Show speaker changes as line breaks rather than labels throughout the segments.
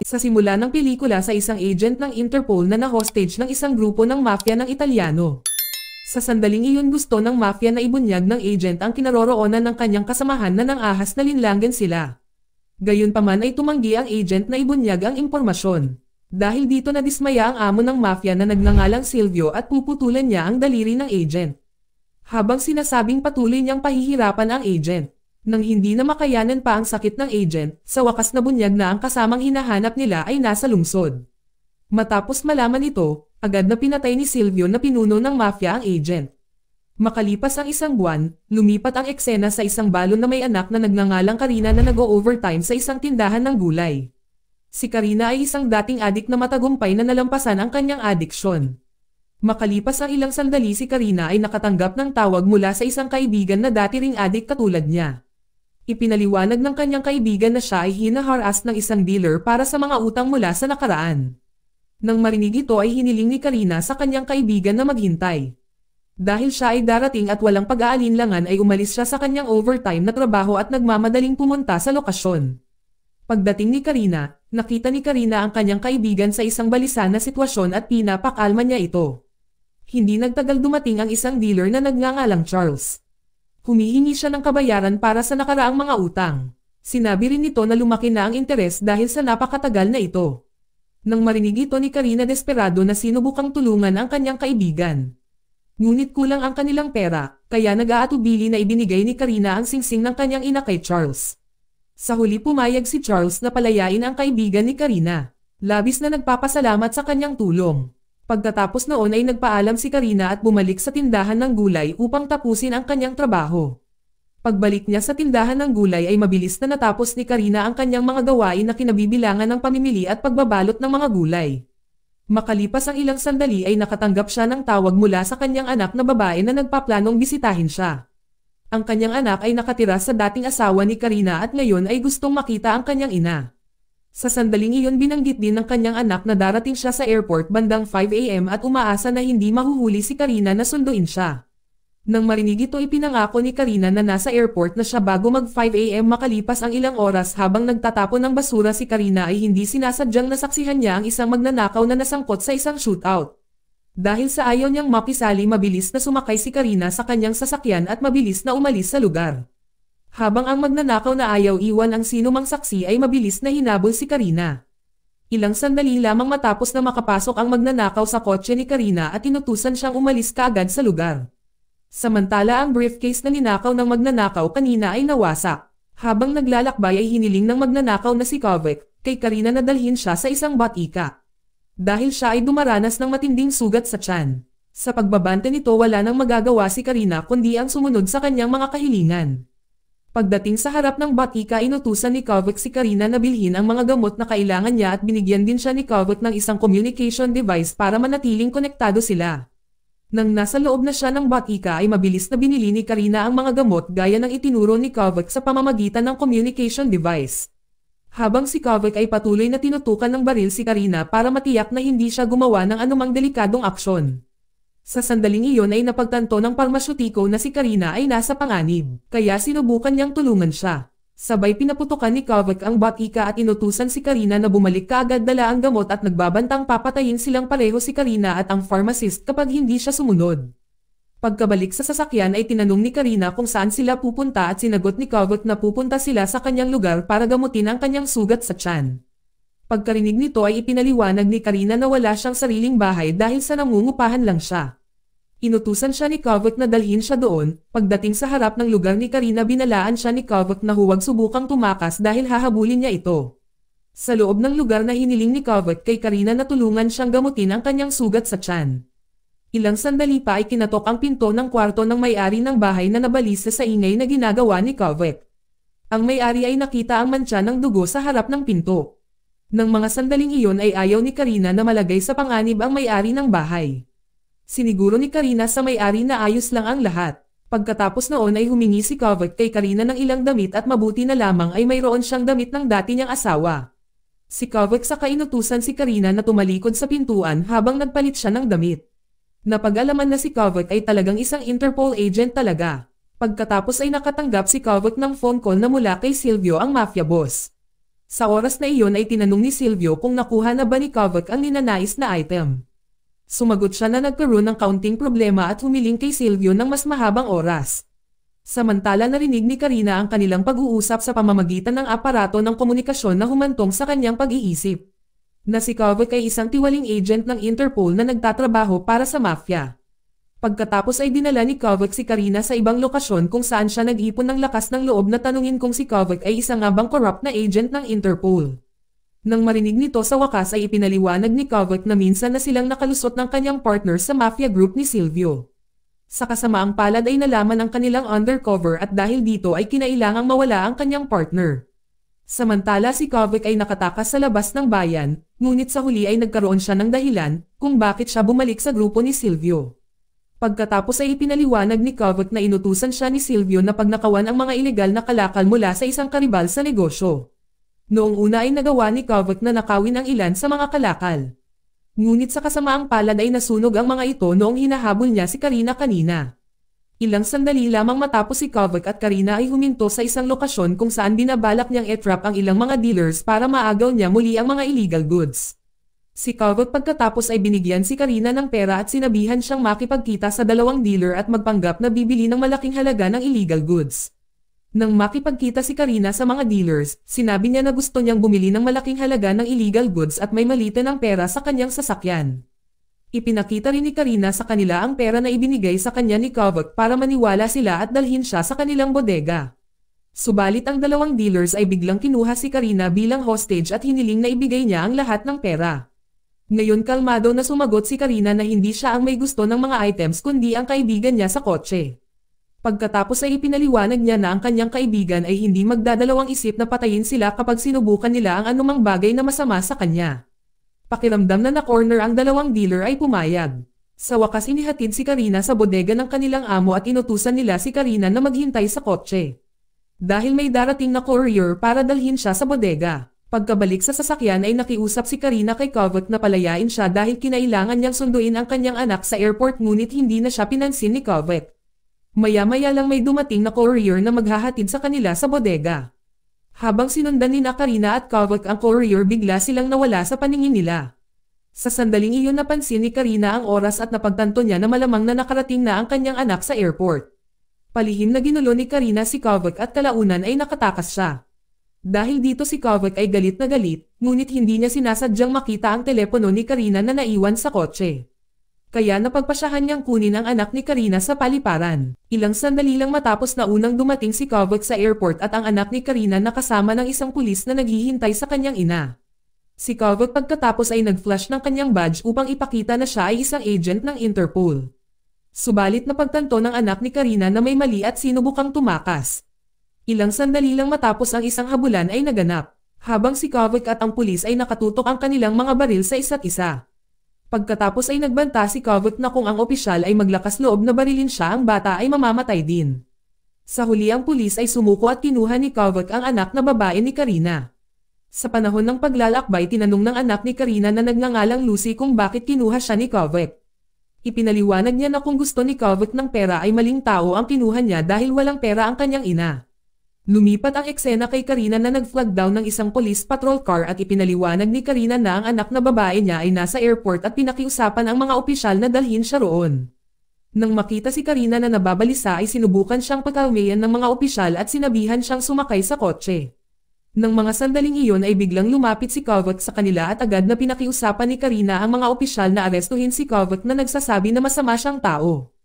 Sa simula ng pelikula sa isang agent ng Interpol na na-hostage ng isang grupo ng mafia ng Italyano. Sa sandaling iyon gusto ng mafia na ibunyag ng agent ang kinaroroonan ng kanyang kasamahan na nang ahas na linlangan sila. Gayunpaman ay tumanggi ang agent na ibunyag ang impormasyon. Dahil dito nadismaya ang amo ng mafia na nagngangalang Silvio at puputulan niya ang daliri ng agent. Habang sinasabing patuloy niyang pahihirapan ang agent. Nang hindi na makayanan pa ang sakit ng agent, sa wakas na bunyag na ang kasamang hinahanap nila ay nasa lungsod. Matapos malaman ito, agad na pinatay ni Silvio na pinuno ng mafia ang agent. Makalipas ang isang buwan, lumipat ang eksena sa isang balon na may anak na nagngangalang Karina na nag-o-overtime sa isang tindahan ng gulay. Si Karina ay isang dating adik na matagumpay na nalampasan ang kanyang adiksyon. Makalipas ang ilang sandali si Karina ay nakatanggap ng tawag mula sa isang kaibigan na dati ring adik katulad niya. Ipinaliwanag ng kanyang kaibigan na siya ay hinaharas ng isang dealer para sa mga utang mula sa nakaraan. Nang marinig ito ay hiniling ni Karina sa kanyang kaibigan na maghintay. Dahil siya ay darating at walang pag-aalinlangan ay umalis siya sa kanyang overtime na trabaho at nagmamadaling pumunta sa lokasyon. Pagdating ni Karina, nakita ni Karina ang kanyang kaibigan sa isang balisan na sitwasyon at pinapakalma niya ito. Hindi nagtagal dumating ang isang dealer na nagngangalang Charles. Humihingi siya ng kabayaran para sa nakaraang mga utang. Sinabi rin nito na lumaki na ang interes dahil sa napakatagal na ito. Nang marinig ito ni Karina desperado na sinubukang tulungan ang kanyang kaibigan. Ngunit kulang ang kanilang pera, kaya nag-aatubili na ibinigay ni Karina ang singsing ng kanyang ina kay Charles. Sa huli pumayag si Charles na palayain ang kaibigan ni Karina. Labis na nagpapasalamat sa kanyang tulong. Pagkatapos noon ay nagpaalam si Karina at bumalik sa tindahan ng gulay upang tapusin ang kanyang trabaho. Pagbalik niya sa tindahan ng gulay ay mabilis na natapos ni Karina ang kanyang mga gawain na kinabibilangan ng pamimili at pagbabalot ng mga gulay. Makalipas ang ilang sandali ay nakatanggap siya ng tawag mula sa kanyang anak na babae na nagpaplanong bisitahin siya. Ang kanyang anak ay nakatira sa dating asawa ni Karina at ngayon ay gustong makita ang kanyang ina. Sa sandaling iyon binanggit din ng kanyang anak na darating siya sa airport bandang 5 AM at umaasa na hindi mahuhuli si Karina na sunduin siya. Nang marinig ito ipinangako ni Karina na nasa airport na siya bago mag 5 AM makalipas ang ilang oras habang nagtatapon ng basura si Karina ay hindi sinasadyang nasaksihan niya ang isang magnanakaw na nasangkot sa isang shootout. Dahil sa ayaw niyang makisali mabilis na sumakay si Karina sa kanyang sasakyan at mabilis na umalis sa lugar. Habang ang magnanakaw na ayaw iwan ang sinumang saksi ay mabilis na hinabol si Karina. Ilang sandali lamang matapos na makapasok ang magnanakaw sa kotse ni Karina at inutusan siyang umalis kaagad sa lugar. Samantala ang briefcase na ninakaw ng magnanakaw kanina ay nawasak. Habang naglalakbay ay hiniling ng magnanakaw na si Kovac kay Karina na dalhin siya sa isang batika. Dahil siya ay dumaranas ng matinding sugat sa tiyan. Sa pagbabante nito wala nang magagawa si Karina kundi ang sumunod sa kanyang mga kahilingan. Pagdating sa harap ng batika inutusan ni Kovac si Karina na bilhin ang mga gamot na kailangan niya at binigyan din siya ni Kovac ng isang communication device para manatiling konektado sila. Nang nasa loob na siya ng batika ay mabilis na binili ni Karina ang mga gamot gaya ng itinuro ni Kovac sa pamamagitan ng communication device. Habang si Kovac ay patuloy na tinutukan ng baril si Karina para matiyak na hindi siya gumawa ng anumang delikadong aksyon. Sa sandaling iyon ay napagtanto ng parmasyutiko na si Karina ay nasa panganib, kaya sinubukan niyang tulungan siya. Sabay pinaputukan ni Kovac ang batika at inutusan si Karina na bumalik kaagad dala ang gamot at nagbabantang papatayin silang pareho si Karina at ang pharmacist kapag hindi siya sumunod. Pagkabalik sa sasakyan ay tinanong ni Karina kung saan sila pupunta at sinagot ni Kovac na pupunta sila sa kanyang lugar para gamutin ang kanyang sugat sa tiyan. Pagkarinig nito ay ipinaliwanag ni Karina na wala siyang sariling bahay dahil sa nangungupahan lang siya. Inutusan siya ni Kovac na dalhin siya doon. Pagdating sa harap ng lugar ni Karina binalaan siya ni Kovac na huwag subukang tumakas dahil hahabulin niya ito. Sa loob ng lugar na hiniling ni Kovac kay Karina na tulungan siyang gamutin ang kanyang sugat sa tiyan. Ilang sandali pa ay kinatok ang pinto ng kwarto ng may-ari ng bahay na nabalisa sa ingay na ginagawa ni Kovac. Ang may-ari ay nakita ang mantsa ng dugo sa harap ng pinto. Nang mga sandaling iyon ay ayaw ni Karina na malagay sa panganib ang may-ari ng bahay. Siniguro ni Karina sa may-ari na ayos lang ang lahat. Pagkatapos noon ay humingi si Kovac kay Karina ng ilang damit at mabuti na lamang ay mayroon siyang damit ng dati niyang asawa. Si Kovac saka inutusan si Karina na tumalikod sa pintuan habang nagpalit siya ng damit. Napag-alaman na si Kovac ay talagang isang Interpol agent talaga. Pagkatapos ay nakatanggap si Kovac ng phone call na mula kay Silvio ang mafia boss. Sa oras na iyon ay tinanong ni Silvio kung nakuha na ba ni Kovac ang ninanais na item. Sumagot siya na nagkaroon ng kaunting problema at humiling kay Silvio ng mas mahabang oras. Samantala narinig ni Karina ang kanilang pag-uusap sa pamamagitan ng aparato ng komunikasyon na humantong sa kanyang pag-iisip. Na si Kovac ay isang tiwaling agent ng Interpol na nagtatrabaho para sa mafia. Pagkatapos ay dinala ni Kovac si Karina sa ibang lokasyon kung saan siya nag-ipon ng lakas ng loob na tanungin kung si Kovac ay isang nga bang corrupt na agent ng Interpol. Nang marinig nito sa wakas ay ipinaliwanag ni Kovac na minsan na silang nakalusot ng kanyang partner sa mafia group ni Silvio. Sa kasamaang palad ay nalaman ang kanilang undercover at dahil dito ay kinailangang mawala ang kanyang partner. Samantala si Kovac ay nakatakas sa labas ng bayan, ngunit sa huli ay nagkaroon siya ng dahilan kung bakit siya bumalik sa grupo ni Silvio. Pagkatapos ay ipinaliwanag ni Kovac na inutusan siya ni Silvio na pagnakawan ang mga ilegal na kalakal mula sa isang karibal sa negosyo. Noong una ay nagawa ni Kovac na nakawin ang ilan sa mga kalakal. Ngunit sa kasamaang palad ay nasunog ang mga ito noong hinahabol niya si Karina kanina. Ilang sandali lamang matapos si Kovac at Karina ay huminto sa isang lokasyon kung saan binabalak niyang i-trap ang ilang mga dealers para maagaw niya muli ang mga illegal goods. Si Kovac pagkatapos ay binigyan si Karina ng pera at sinabihan siyang makipagkita sa dalawang dealer at magpanggap na bibili ng malaking halaga ng illegal goods. Nang makipagkita si Karina sa mga dealers, sinabi niya na gusto niyang bumili ng malaking halaga ng illegal goods at may malitan ng pera sa kanyang sasakyan. Ipinakita rin ni Karina sa kanila ang pera na ibinigay sa kanya ni Kovac para maniwala sila at dalhin siya sa kanilang bodega. Subalit ang dalawang dealers ay biglang kinuha si Karina bilang hostage at hiniling na ibigay niya ang lahat ng pera. Ngayon kalmado na sumagot si Karina na hindi siya ang may gusto ng mga items kundi ang kaibigan niya sa kotse. Pagkatapos ay ipinaliwanag niya na ang kanyang kaibigan ay hindi magdadalawang isip na patayin sila kapag sinubukan nila ang anumang bagay na masama sa kanya. Pakiramdam na na-corner ang dalawang dealer ay pumayag. Sa wakas inihatid si Karina sa bodega ng kanilang amo at inutusan nila si Karina na maghintay sa kotse. Dahil may darating na courier para dalhin siya sa bodega. Pagkabalik sa sasakyan ay nakiusap si Karina kay Kovac na palayain siya dahil kinailangan niyang sunduin ang kanyang anak sa airport ngunit hindi na siya pinansin ni Kovac. Maya-maya lang may dumating na courier na maghahatid sa kanila sa bodega. Habang sinundan ni Karina at Kovac ang courier bigla silang nawala sa paningin nila. Sa sandaling iyon napansin ni Karina ang oras at napagtanto niya na malamang na nakarating na ang kanyang anak sa airport. Palihim na ginulo ni Karina si Kovac at kalaunan ay nakatakas siya. Dahil dito si Kovac ay galit na galit, ngunit hindi niya sinasadyang makita ang telepono ni Karina na naiwan sa kotse. Kaya napagpasyahan niyang kunin ang anak ni Karina sa paliparan. Ilang sandali lang matapos na unang dumating si Kovac sa airport at ang anak ni Karina nakasama ng isang pulis na naghihintay sa kanyang ina. Si Kovac pagkatapos ay nag-flash ng kanyang badge upang ipakita na siya ay isang agent ng Interpol. Subalit napagtanto ng anak ni Karina na may mali at sinubukang tumakas. Ilang sandali lang matapos ang isang habulan ay naganap, habang si Kovac at ang pulis ay nakatutok ang kanilang mga baril sa isa't isa. Pagkatapos ay nagbanta si Kovac na kung ang opisyal ay maglakas loob na barilin siya ang bata ay mamamatay din. Sa huli ang pulis ay sumuko at kinuha ni Kovac ang anak na babae ni Karina. Sa panahon ng paglalakbay tinanong ng anak ni Karina na nagngangalang Lucy kung bakit kinuha siya ni Kovac. Ipinaliwanag niya na kung gusto ni Kovac ng pera ay maling tao ang kinuha niya dahil walang pera ang kanyang ina. Lumipat ang eksena kay Karina na nag-flag down ng isang police patrol car at ipinaliwanag ni Karina na ang anak na babae niya ay nasa airport at pinakiusapan ang mga opisyal na dalhin siya roon. Nang makita si Karina na nababalisa ay sinubukan siyang pagkalmayan ng mga opisyal at sinabihan siyang sumakay sa kotse. Nang mga sandaling iyon ay biglang lumapit si Kovac sa kanila at agad na pinakiusapan ni Karina ang mga opisyal na arestuhin si Kovac na nagsasabi na masama siyang tao.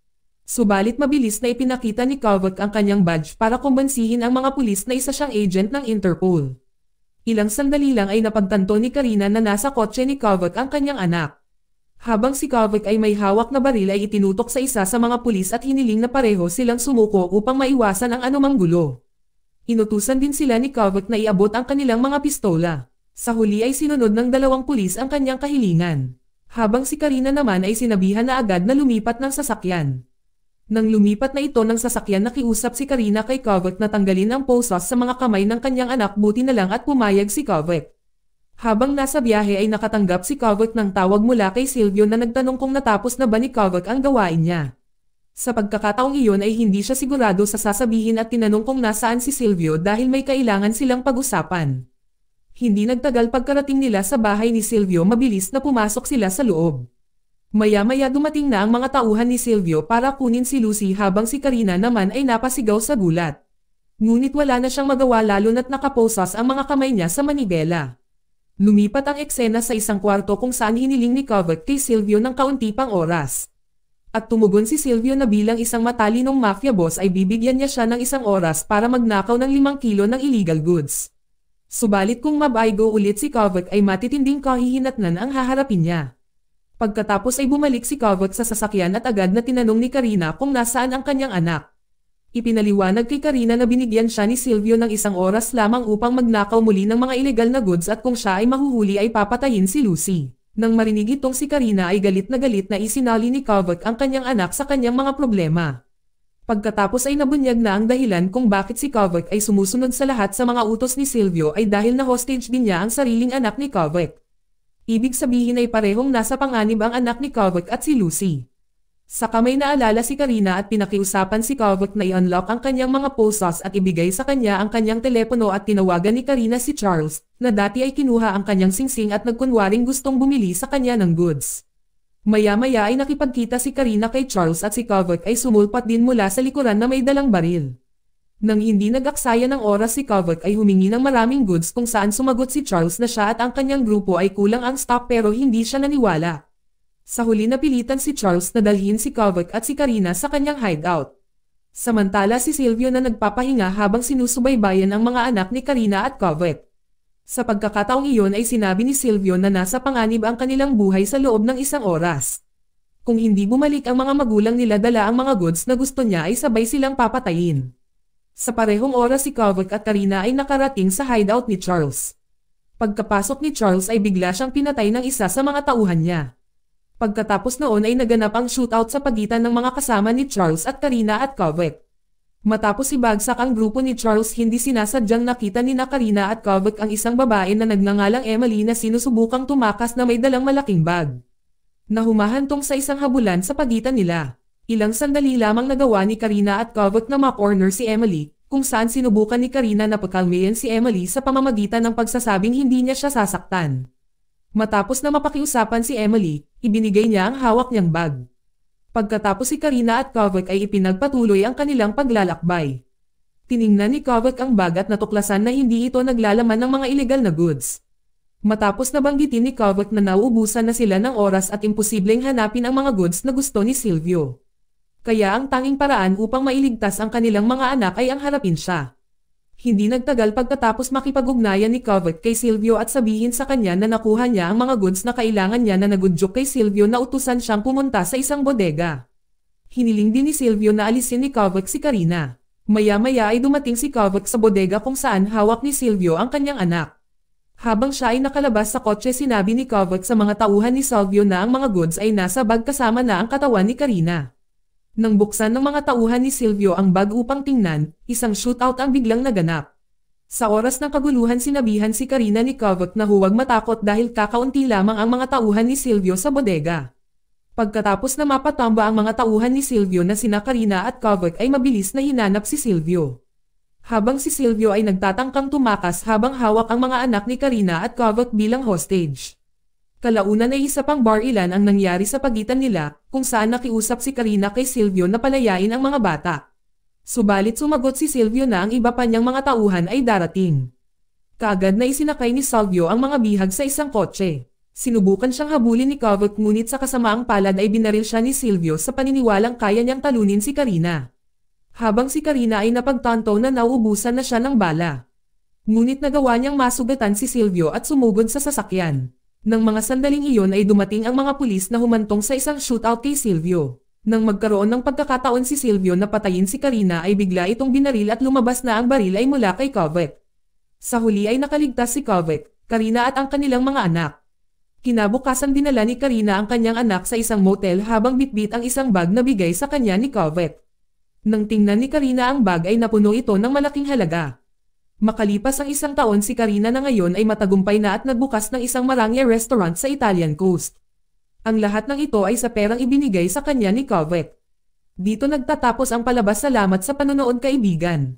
Subalit mabilis na ipinakita ni Kovac ang kanyang badge para kumbansihin ang mga pulis na isa siyang agent ng Interpol. Ilang sandali lang ay napagtanto ni Karina na nasa kotse ni Kovac ang kanyang anak. Habang si Kovac ay may hawak na baril ay itinutok sa isa sa mga pulis at hiniling na pareho silang sumuko upang maiwasan ang anumang gulo. Inutusan din sila ni Kovac na iabot ang kanilang mga pistola. Sa huli ay sinunod ng dalawang pulis ang kanyang kahilingan. Habang si Karina naman ay sinabihan na agad na lumipat ng sasakyan. Nang lumipat na ito ng sasakyan nakiusap si Karina kay Kovac na tanggalin ang posos sa mga kamay ng kanyang anak buti na lang at pumayag si Kovac. Habang nasa biyahe ay nakatanggap si Kovac ng tawag mula kay Silvio na nagtanong kung natapos na ba ni Kovac ang gawain niya. Sa pagkakataong iyon ay hindi siya sigurado sa sasabihin at tinanong kung nasaan si Silvio dahil may kailangan silang pag-usapan. Hindi nagtagal pagkarating nila sa bahay ni Silvio, mabilis na pumasok sila sa loob. Maya-maya dumating na ang mga tauhan ni Silvio para kunin si Lucy habang si Karina naman ay napasigaw sa gulat. Ngunit wala na siyang magawa lalo na't nakaposas ang mga kamay niya sa manibela. Lumipat ang eksena sa isang kwarto kung saan hiniling ni Kovac kay Silvio ng kaunti pang oras. At tumugon si Silvio na bilang isang matalinong mafia boss ay bibigyan niya siya ng isang oras para magnakaw ng 5 kilo ng illegal goods. Subalit kung mabaygo ulit si Kovac ay matitinding kahihinatnan ang haharapin niya. Pagkatapos ay bumalik si Kovac sa sasakyan at agad na tinanong ni Karina kung nasaan ang kanyang anak. Ipinaliwanag kay Karina na binigyan siya ni Silvio ng 1 oras lamang upang magnakaw muli ng mga illegal na goods at kung siya ay mahuhuli ay papatayin si Lucy. Nang marinig itong si Karina ay galit na isinali ni Kovac ang kanyang anak sa kanyang mga problema. Pagkatapos ay nabunyag na ang dahilan kung bakit si Kovac ay sumusunod sa lahat sa mga utos ni Silvio ay dahil na hostage din niya ang sariling anak ni Kovac. Ibig sabihin ay parehong nasa panganib ang anak ni Kovac at si Lucy. Saka may naalala si Karina at pinakiusapan si Kovac na i-unlock ang kanyang mga posas at ibigay sa kanya ang kanyang telepono at tinawagan ni Karina si Charles, na dati ay kinuha ang kanyang singsing at nagkunwaring gustong bumili sa kanya ng goods. Maya-maya ay nakipagkita si Karina kay Charles at si Kovac ay sumulpat din mula sa likuran na may dalang baril. Nang hindi nag-aksaya ng oras si Kovac ay humingi ng maraming goods kung saan sumagot si Charles na siya at ang kanyang grupo ay kulang ang stock pero hindi siya naniwala. Sa huli napilitan si Charles na dalhin si Kovac at si Karina sa kanyang hideout. Samantala si Silvio na nagpapahinga habang sinusubaybayan ang mga anak ni Karina at Kovac. Sa pagkakataong iyon ay sinabi ni Silvio na nasa panganib ang kanilang buhay sa loob ng 1 oras. Kung hindi bumalik ang mga magulang nila dala ang mga goods na gusto niya ay sabay silang papatayin. Sa parehong oras si Kovac at Karina ay nakarating sa hideout ni Charles. Pagkapasok ni Charles ay bigla siyang pinatay ng isa sa mga tauhan niya. Pagkatapos noon ay naganap ang shootout sa pagitan ng mga kasama ni Charles at Karina at Kovac. Matapos ibagsak ang grupo ni Charles, hindi sinasadyang nakita ni Karina at Kovac ang isang babae na nagngangalang Emily na sinusubukang tumakas na may dalang malaking bag. Na humahantong sa isang habulan sa pagitan nila. Ilang sandali lamang nagawa ni Karina at Kovac na ma-corner si Emily, kung saan sinubukan ni Karina na pakalmayan si Emily sa pamamagitan ng pagsasabing hindi niya siya sasaktan. Matapos na mapakiusapan si Emily, ibinigay niya ang hawak niyang bag. Pagkatapos si Karina at Kovac ay ipinagpatuloy ang kanilang paglalakbay. Tiningnan ni Kovac ang bag at natuklasan na hindi ito naglalaman ng mga illegal na goods. Matapos nabanggitin ni Kovac na nauubusan na sila ng oras at imposibleng hanapin ang mga goods na gusto ni Silvio. Kaya ang tanging paraan upang mailigtas ang kanilang mga anak ay ang harapin siya. Hindi nagtagal pagkatapos makipag-ugnayan ni Kovac kay Silvio at sabihin sa kanya na nakuha niya ang mga goods na kailangan niya na nagudyok kay Silvio na utusan siyang pumunta sa isang bodega. Hiniling din ni Silvio na alisin ni Kovac si Karina. Maya-maya ay dumating si Kovac sa bodega kung saan hawak ni Silvio ang kanyang anak. Habang siya ay nakalabas sa kotse sinabi ni Kovac sa mga tauhan ni Silvio na ang mga goods ay nasa bag kasama na ang katawan ni Karina. Nang buksan ng mga tauhan ni Silvio ang bag upang tingnan, isang shootout ang biglang naganap. Sa oras ng kaguluhan sinabihan si Karina ni Kovac na huwag matakot dahil kakaunti lamang ang mga tauhan ni Silvio sa bodega. Pagkatapos na mapatamba ang mga tauhan ni Silvio na sina Karina at Kovac ay mabilis na hinanap si Silvio. Habang si Silvio ay nagtatangkang tumakas habang hawak ang mga anak ni Karina at Kovac bilang hostage. Kalaunan ay isa pang bar-ilan ang nangyari sa pagitan nila, kung saan nakiusap si Karina kay Silvio na palayain ang mga bata. Subalit sumagot si Silvio na ang iba pa niyang mga tauhan ay darating. Kaagad na isinakay ni Silvio ang mga bihag sa isang kotse. Sinubukan siyang habulin ni Kovac ngunit sa kasamaang palad ay binaril siya ni Silvio sa paniniwalang kaya niyang talunin si Karina. Habang si Karina ay napagtanto na nauubusan na siya ng bala. Ngunit nagawa niyang masugatan si Silvio at sumugod sa sasakyan. Nang mga sandaling iyon ay dumating ang mga pulis na humantong sa isang shootout kay Silvio. Nang magkaroon ng pagkakataon si Silvio na patayin si Karina ay bigla itong binaril at lumabas na ang baril ay mula kay Kovac. Sa huli ay nakaligtas si Kovac, Karina at ang kanilang mga anak. Kinabukasan dinala ni Karina ang kanyang anak sa isang motel habang bitbit ang isang bag na bigay sa kanya ni Kovac. Nang tingnan ni Karina ang bag ay napuno ito ng malaking halaga. Makalipas ang 1 taon si Karina na ngayon ay matagumpay na at nagbukas ng isang Marangya restaurant sa Italian coast. Ang lahat ng ito ay sa perang ibinigay sa kanya ni Kovac. Dito nagtatapos ang palabas. Salamat sa panonood kaibigan.